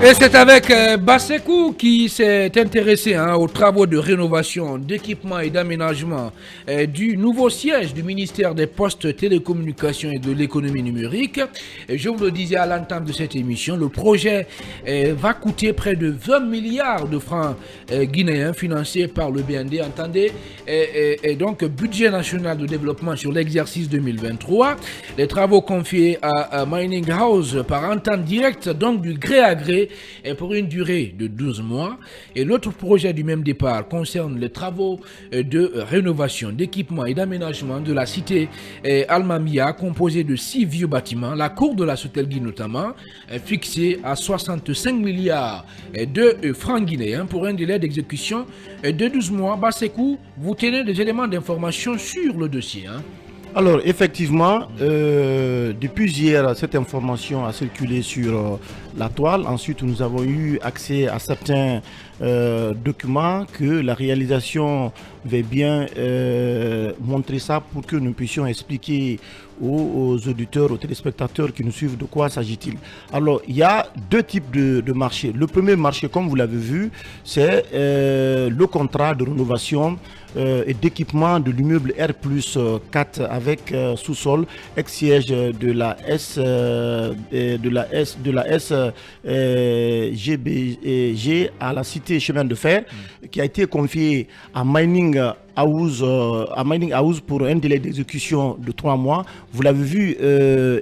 Et c'est avec Basekou qui s'est intéressé aux travaux de rénovation, d'équipement et d'aménagement du nouveau siège du ministère des Postes, Télécommunications et de l'économie numérique. Et je vous le disais à l'entame de cette émission, le projet va coûter près de 20 milliards de francs guinéens financés par le BND, entendez, et donc budget national de développement sur l'exercice 2023. Les travaux confiés à Mining House par entente directe, donc du gré à gré, et pour une durée de 12 mois. Et l'autre projet du même départ concerne les travaux de rénovation, d'équipement et d'aménagement de la cité Almamia, composée de 6 vieux bâtiments, la cour de la Sotelgui notamment, fixée à 65 milliards de francs guinéens pour un délai d'exécution de 12 mois. Basekou, vous tenez des éléments d'information sur le dossier. Alors, effectivement, depuis hier, cette information a circulé sur la toile. Ensuite, nous avons eu accès à certains documents que la réalisation veut bien montrer ça pour que nous puissions expliquer aux auditeurs, aux téléspectateurs qui nous suivent de quoi s'agit-il. Alors, il y a deux types de marchés. Le premier marché, comme vous l'avez vu, c'est le contrat de rénovation et d'équipement de l'immeuble R+4 avec sous-sol, ex-siège de la SGBG à la cité chemin de fer, qui a été confié à Mining House pour un délai d'exécution de 3 mois. Vous l'avez vu,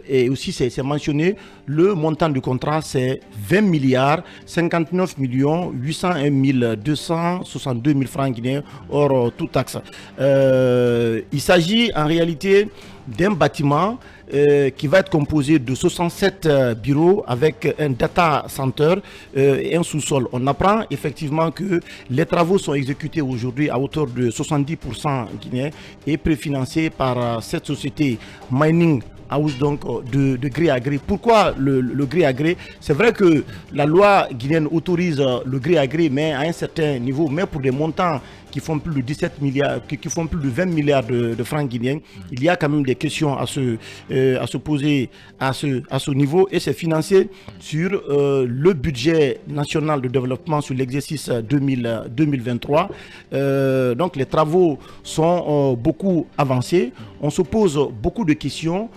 et aussi c'est mentionné, le montant du contrat c'est 20 milliards 59 millions 801 262 000 francs guinéens hors tout taxe. Il s'agit en réalité d'un bâtiment qui va être composé de 67 bureaux avec un data center et un sous-sol. On apprend effectivement que les travaux sont exécutés aujourd'hui à hauteur de 70% guinéens et préfinancés par cette société Mining House, donc de gré à gré. Pourquoi le gré à gré? C'est vrai que la loi guinéenne autorise le gré à gré, mais à un certain niveau, mais pour des montants qui font plus de 17 milliards, qui font plus de 20 milliards de francs guinéens, il y a quand même des questions à se poser à ce niveau, et c'est financé sur le budget national de développement sur l'exercice 2023. Donc les travaux sont beaucoup avancés. On se pose beaucoup de questions.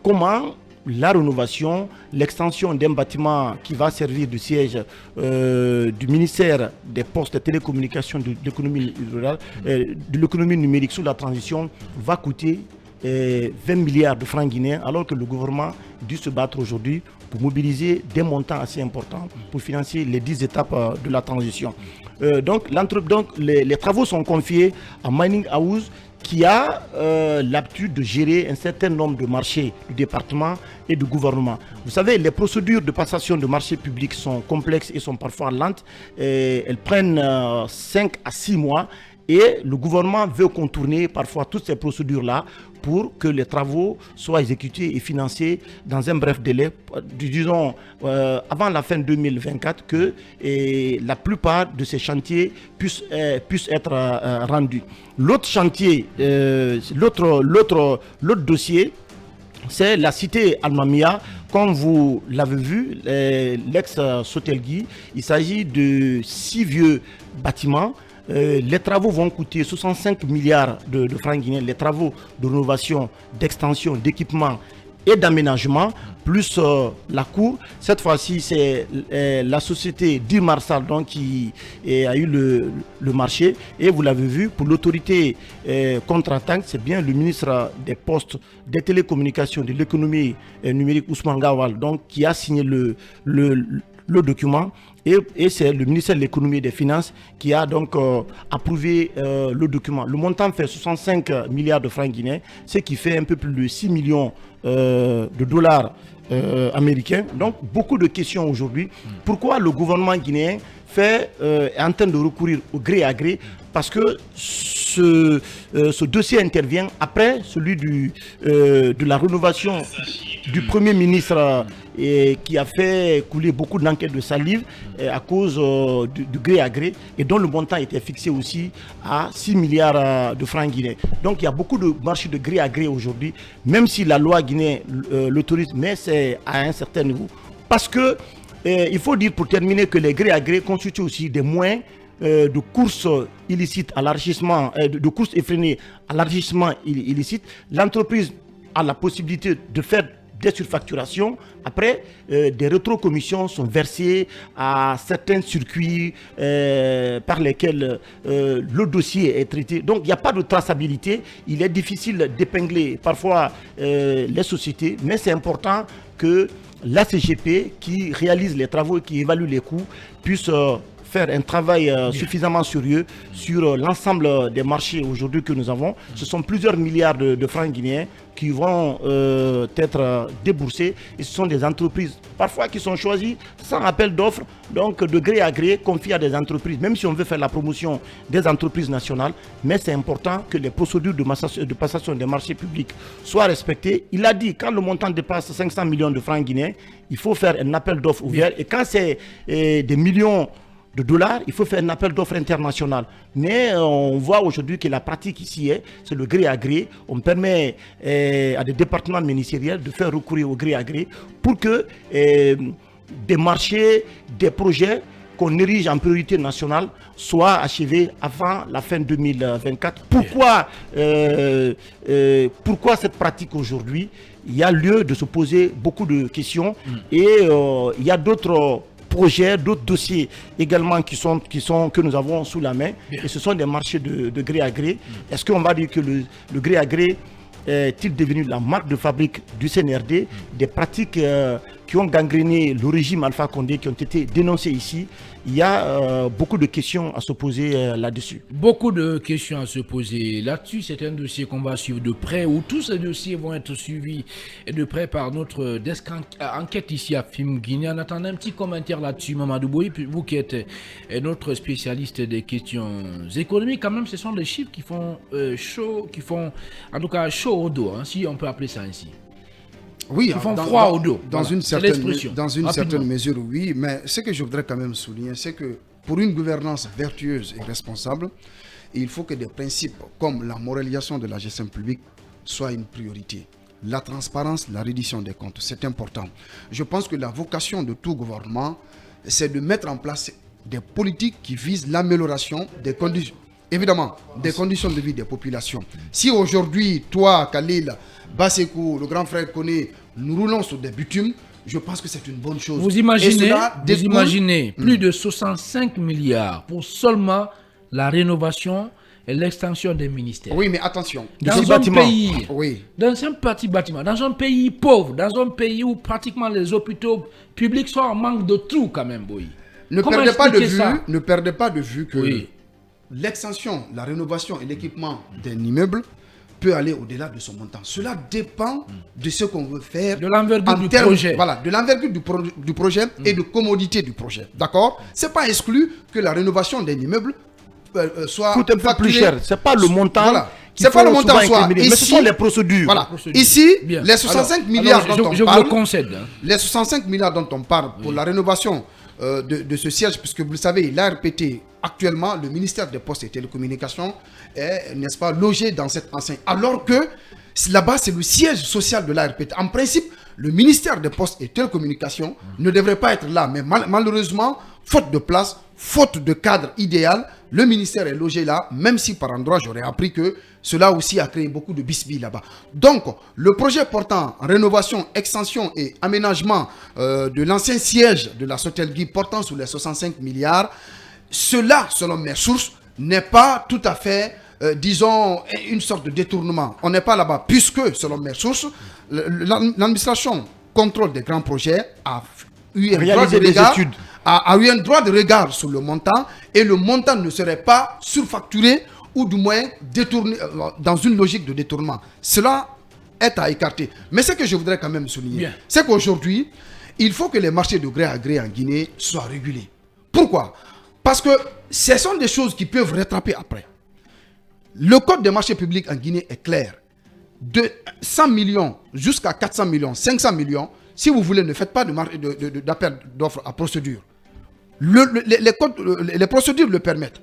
Comment la rénovation, l'extension d'un bâtiment qui va servir de siège du ministère des Postes et Télécommunications de l'économie rurale, de l'économie numérique sous la transition va coûter 20 milliards de francs guinéens, alors que le gouvernement dû se battre aujourd'hui pour mobiliser des montants assez importants pour financer les 10 étapes de la transition. Donc les travaux sont confiés à Mining House, qui a l'habitude de gérer un certain nombre de marchés du département et du gouvernement. Vous savez, les procédures de passation de marchés publics sont complexes et sont parfois lentes. Elles prennent 5 à 6 mois. Et le gouvernement veut contourner parfois toutes ces procédures-là pour que les travaux soient exécutés et financés dans un bref délai, disons avant la fin 2024, que la plupart de ces chantiers puissent être rendus. L'autre chantier, l'autre dossier, c'est la cité Almamia. Comme vous l'avez vu, l'ex-Sotelgui, il s'agit de 6 vieux bâtiments. Les travaux vont coûter 65 milliards de francs guinéens, les travaux de rénovation, d'extension, d'équipement et d'aménagement, plus la cour. Cette fois-ci, c'est la société Dimarsal donc, qui a eu le marché. Et vous l'avez vu, pour l'autorité contre-attaque, c'est bien le ministre des Postes, des Télécommunications, de l'économie numérique, Ousmane Gawal, donc, qui a signé le document, et c'est le ministère de l'économie et des finances qui a donc approuvé le document. Le montant fait 65 milliards de francs guinéens, ce qui fait un peu plus de 6 millions de dollars américains. Donc beaucoup de questions aujourd'hui. Pourquoi le gouvernement guinéen est en train de recourir au gré à gré? Parce que ce dossier intervient après celui de la rénovation du Premier ministre qui a fait couler beaucoup d'enquêtes de salive à cause du gré à gré, et dont le montant était fixé aussi à 6 milliards de francs guinéens. Donc il y a beaucoup de marchés de gré à gré aujourd'hui, même si la loi guinéenne l'autorise, mais c'est à un certain niveau. Parce que il faut dire pour terminer que les gré à gré constituent aussi des moyens de courses illicites à l'enrichissement, de courses effrénées à l'enrichissement illicite. L'entreprise a la possibilité de faire des surfacturations. Après, des rétrocommissions sont versées à certains circuits par lesquels le dossier est traité. Donc, il n'y a pas de traçabilité. Il est difficile d'épingler parfois les sociétés, mais c'est important que la CGP, qui réalise les travaux et qui évalue les coûts, puisse faire un travail suffisamment sérieux sur l'ensemble des marchés aujourd'hui que nous avons. Ce sont plusieurs milliards de francs guinéens qui vont être déboursés, et ce sont des entreprises parfois qui sont choisies sans appel d'offres, donc de gré à gré confiées à des entreprises, même si on veut faire la promotion des entreprises nationales. Mais c'est important que les procédures de passation des marchés publics soient respectées. Il a dit, quand le montant dépasse 500 millions de francs guinéens, il faut faire un appel d'offres ouvert, et quand c'est des millions de dollars, il faut faire un appel d'offres international. Mais on voit aujourd'hui que la pratique ici c'est le gré à gré. On permet à des départements ministériels de faire recourir au gré à gré pour que des marchés, des projets qu'on érige en priorité nationale soient achevés avant la fin 2024. Pourquoi cette pratique aujourd'hui? Il y a lieu de se poser beaucoup de questions et il y a d'autres projets, d'autres dossiers également que nous avons sous la main. Et ce sont des marchés de gré à gré. Est-ce qu'on va dire que le gré à gré est-il devenu la marque de fabrique du CNRD? Des pratiques qui ont gangréné le régime Alpha Condé, qui ont été dénoncées ici. Il y a beaucoup de questions à se poser là-dessus. Beaucoup de questions à se poser là-dessus. C'est un dossier qu'on va suivre de près, où tous ces dossiers vont être suivis de près par notre desk enquête ici à FIM Guinée. En attendant, un petit commentaire là-dessus, Mamadou Boyi, vous qui êtes notre spécialiste des questions économiques, quand même, ce sont des chiffres qui font chaud, en tout cas chaud au dos, hein, si on peut appeler ça ainsi. Oui, ils font froid au dos. Dans une certaine mesure, oui. Mais ce que je voudrais quand même souligner, c'est que pour une gouvernance vertueuse et responsable, il faut que des principes comme la moralisation de la gestion publique soient une priorité. La transparence, la reddition des comptes, c'est important. Je pense que la vocation de tout gouvernement, c'est de mettre en place des politiques qui visent l'amélioration des conditions. Évidemment, des conditions de vie des populations. Si aujourd'hui, toi, Khalil, Basekou, le grand frère connaît, nous roulons sur des bitumes, je pense que c'est une bonne chose. Vous imaginez plus de 65 milliards pour seulement la rénovation et l'extension des ministères. Oui, mais attention. Dans un petit bâtiment, dans un pays pauvre, dans un pays où pratiquement les hôpitaux publics sont en manque de tout quand même, Boy. Ne perdez pas de vue que l'extension, la rénovation et l'équipement d'un immeuble peut aller au-delà de son montant. Cela dépend de ce qu'on veut faire. De l'envergure du projet. Voilà, de l'envergure du projet et de commodité du projet. D'accord? Ce n'est pas exclu que la rénovation d'un immeuble soit coûte un peu plus cher. Ce n'est pas le montant. Voilà. Ce n'est pas le montant en soi. Mais ce sont les procédures. Voilà. Ici, les 65 milliards dont on parle, vous le concède. Les 65 milliards dont on parle pour la rénovation de ce siège, puisque vous le savez, l'ARPT, actuellement, le ministère des Postes et Télécommunications est, n'est-ce pas, logé dans cette enseigne. Alors que là-bas, c'est le siège social de l'ARPT. En principe, le ministère des Postes et Télécommunications ne devrait pas être là. Mais malheureusement, faute de place, faute de cadre idéal, le ministère est logé là, même si par endroit, j'aurais appris que cela aussi a créé beaucoup de bisbilles là-bas. Donc, le projet portant rénovation, extension et aménagement de l'ancien siège de la Sotelgui portant sur les 65 milliards, cela, selon mes sources, n'est pas tout à fait, disons, une sorte de détournement. On n'est pas là-bas, puisque, selon mes sources, l'administration contrôle des grands projets a eu un droit de regard, a eu un droit de regard sur le montant, et le montant ne serait pas surfacturé ou du moins détourné dans une logique de détournement. Cela est à écarter. Mais ce que je voudrais quand même souligner, c'est qu'aujourd'hui, il faut que les marchés de gré à gré en Guinée soient régulés. Pourquoi? Parce que ce sont des choses qui peuvent rattraper après. Le code des marchés publics en Guinée est clair. De 100 millions jusqu'à 400 millions, 500 millions, si vous voulez, ne faites pas d'appel d'offres à procédure. Les procédures le permettent.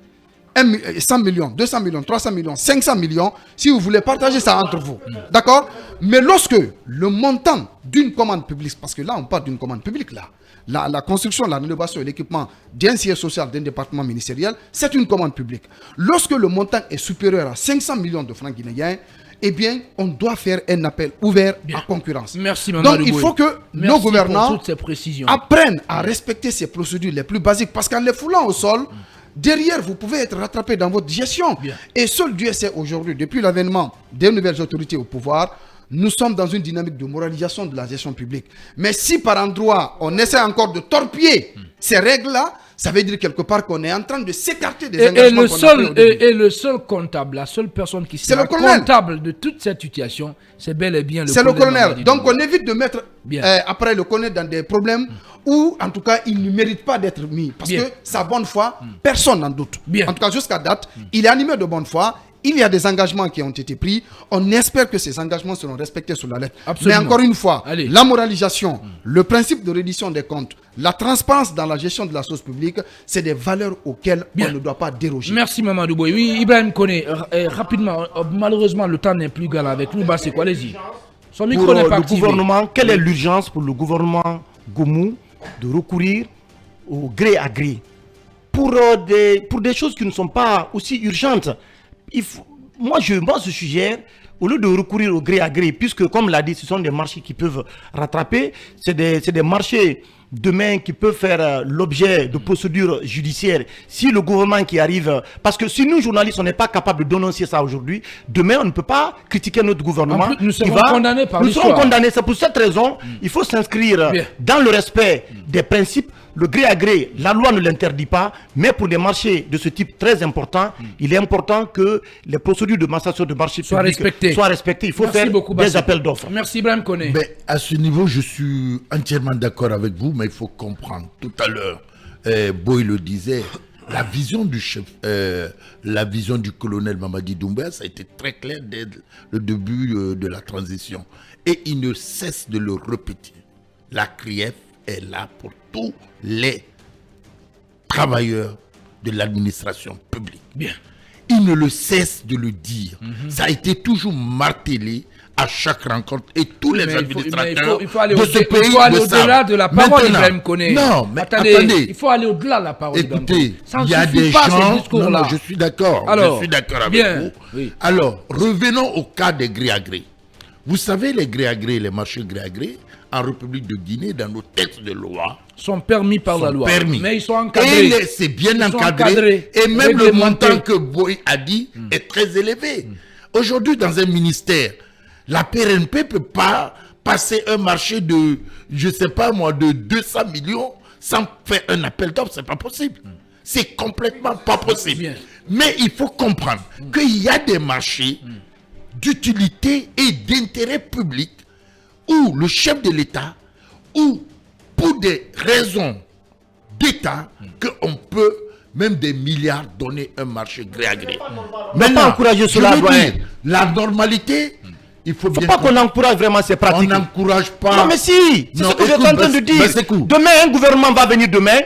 100 millions, 200 millions, 300 millions, 500 millions, si vous voulez partager ça entre vous. D'accord? Mais lorsque le montant d'une commande publique, parce que là, on parle d'une commande publique, là, la construction, la rénovation et l'équipement d'un siège social d'un département ministériel, c'est une commande publique. Lorsque le montant est supérieur à 500 millions de francs guinéens, eh bien, on doit faire un appel ouvert à concurrence. Merci, Mamadou Donc, il faut que nos gouvernants apprennent à respecter ces procédures les plus basiques, parce qu'en les foulant au sol, derrière, vous pouvez être rattrapé dans votre gestion. Et seul Dieu sait aujourd'hui, depuis l'avènement des nouvelles autorités au pouvoir, nous sommes dans une dynamique de moralisation de la gestion publique. Mais si par endroit, on essaie encore de torpiller ces règles-là, ça veut dire quelque part qu'on est en train de s'écarter des engagements qu'on a pris au début. Et le seul comptable, la seule personne qui sera comptable de toute cette situation, c'est bel et bien le colonel. C'est le colonel. Donc on évite de mettre après le colonel dans des problèmes où en tout cas il ne mérite pas d'être mis. Parce que sa bonne foi, personne n'en doute. En tout cas jusqu'à date, il est animé de bonne foi. Il y a des engagements qui ont été pris. On espère que ces engagements seront respectés sur la lettre. Absolument. Mais encore une fois, la moralisation, le principe de reddition des comptes, la transparence dans la gestion de la chose publique, c'est des valeurs auxquelles on ne doit pas déroger. Merci Mamadou Boye. Oui, Ibrahim Koné, rapidement, malheureusement le temps n'est plus galant avec nous. C'est quoi, allez-y. Son micro n'est pas activé. Gouvernement, quelle est l'urgence pour le gouvernement Goumou de recourir au gré à gré pour des choses qui ne sont pas aussi urgentes? Moi, je suggère, au lieu de recourir au gré à gré, puisque, comme l'a dit, ce sont des marchés qui peuvent rattraper, c'est des marchés demain qui peuvent faire l'objet de procédures judiciaires. Si le gouvernement qui arrive, parce que si nous, journalistes, on n'est pas capable de dénoncer ça aujourd'hui, demain, on ne peut pas critiquer notre gouvernement. En plus, nous serons condamnés par l'histoire. Nous serons condamnés. C'est pour cette raison, il faut s'inscrire dans le respect des principes. Le gré à gré, la loi ne l'interdit pas, mais pour des marchés de ce type très important, il est important que les procédures de massation de marché soient respectées. Il faut faire des appels d'offres. Merci Ibrahim Koné. Mais à ce niveau, je suis entièrement d'accord avec vous, mais il faut comprendre. Tout à l'heure, Boy le disait, la vision du chef, la vision du colonel Mamadi Doumbouya, ça a été très clair dès le début de la transition. Et il ne cesse de le répéter. La CRIEF est là pour tous les travailleurs de l'administration publique. Bien. Il ne le cesse de le dire. Ça a été toujours martelé à chaque rencontre et tous les administrateurs il faut aller de ce pays. Il faut aller au-delà de la parole, Ibrahim Koné. Non, mais attendez. Il faut aller au-delà de la parole. Écoutez, il y a des gens. Non, je suis d'accord. Alors, je suis d'accord avec vous. Oui. Alors, revenons au cas des gré à gré. Vous savez, les gré à gré, les marchés gré à gré, en République de Guinée, dans nos textes de loi, sont permis par la loi. Mais ils sont encadrés. Et c'est bien encadré. Et même le montant que Boy a dit est très élevé. Aujourd'hui, dans un ministère, la PRNP ne peut pas passer un marché de, je ne sais pas moi, de 200 millions sans faire un appel d'offres. Ce n'est pas possible. C'est complètement pas possible. Mais il faut comprendre qu'il y a des marchés d'utilité et d'intérêt public où le chef de l'État, ou pour des raisons d'État, qu'on peut même des milliards donner un marché gré à gré. Mais pas encourager cela, la normalité, il faut bien... pas qu'on encourage vraiment ces pratiques. On n'encourage pas... Non mais si, c'est ce que j'étais en train de dire. Demain, un gouvernement va venir demain,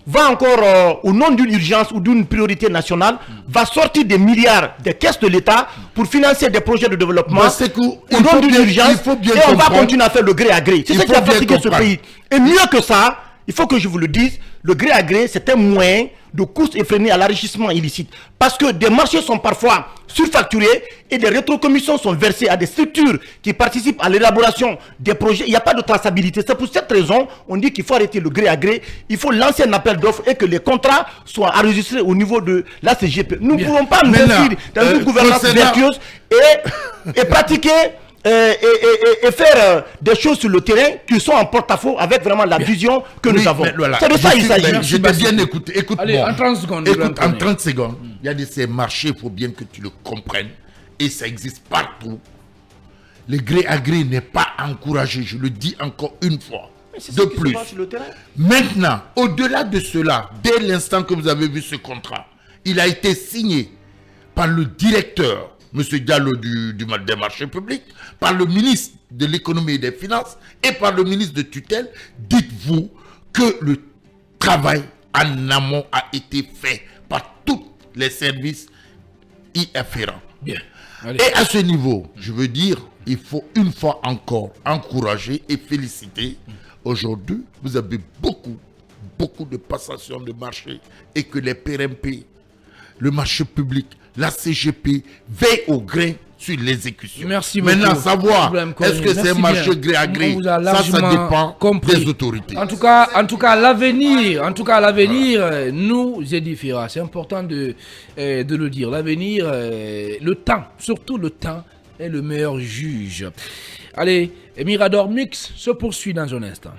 va encore, au nom d'une urgence ou d'une priorité nationale, va sortir des milliards des caisses de l'État pour financer des projets de développement au nom d'une urgence, et on va continuer à faire le gré à gré. C'est ce qui a fatigué ce pays. Et mieux que ça, il faut que je vous le dise, le gré à gré, c'est un moyen de course effrénée à l'enrichissement illicite. Parce que des marchés sont parfois surfacturés et des rétrocommissions sont versées à des structures qui participent à l'élaboration des projets. Il n'y a pas de traçabilité. C'est pour cette raison on dit qu'il faut arrêter le gré à gré. Il faut lancer un appel d'offres et que les contrats soient enregistrés au niveau de la CGP. Nous ne pouvons pas nous inscrire dans une gouvernance vertueuse et pratiquer et faire des choses sur le terrain qui sont en porte-à-faux avec vraiment la vision que nous avons. Voilà. C'est de ça qu'il s'agit. Je t'ai bien écouté. Allez, en 30 secondes. Écoute, en 30 secondes, il y a de ces marchés, il faut bien que tu le comprennes. Et ça existe partout. Le gré à gré n'est pas encouragé, je le dis encore une fois. De plus. Maintenant, au-delà de cela, dès l'instant que vous avez vu ce contrat, il a été signé par le directeur, M. Diallo des marchés publics, par le ministre de l'économie et des finances et par le ministre de tutelle. Dites-vous que le travail en amont a été fait par toutes les services y afférents. Bien. Allez. Et à ce niveau, je veux dire, il faut une fois encore encourager et féliciter. Aujourd'hui, vous avez beaucoup de passations de marché et que les PRMP, le marché public, la CGP veillent au grain sur l'exécution. Merci beaucoup. Maintenant, savoir est-ce que c'est un marché gré à gré, ça dépend des autorités. En tout cas, l'avenir nous édifiera. C'est important de le dire. L'avenir, le temps, surtout le temps, est le meilleur juge. Allez, Mirador Mix se poursuit dans un instant.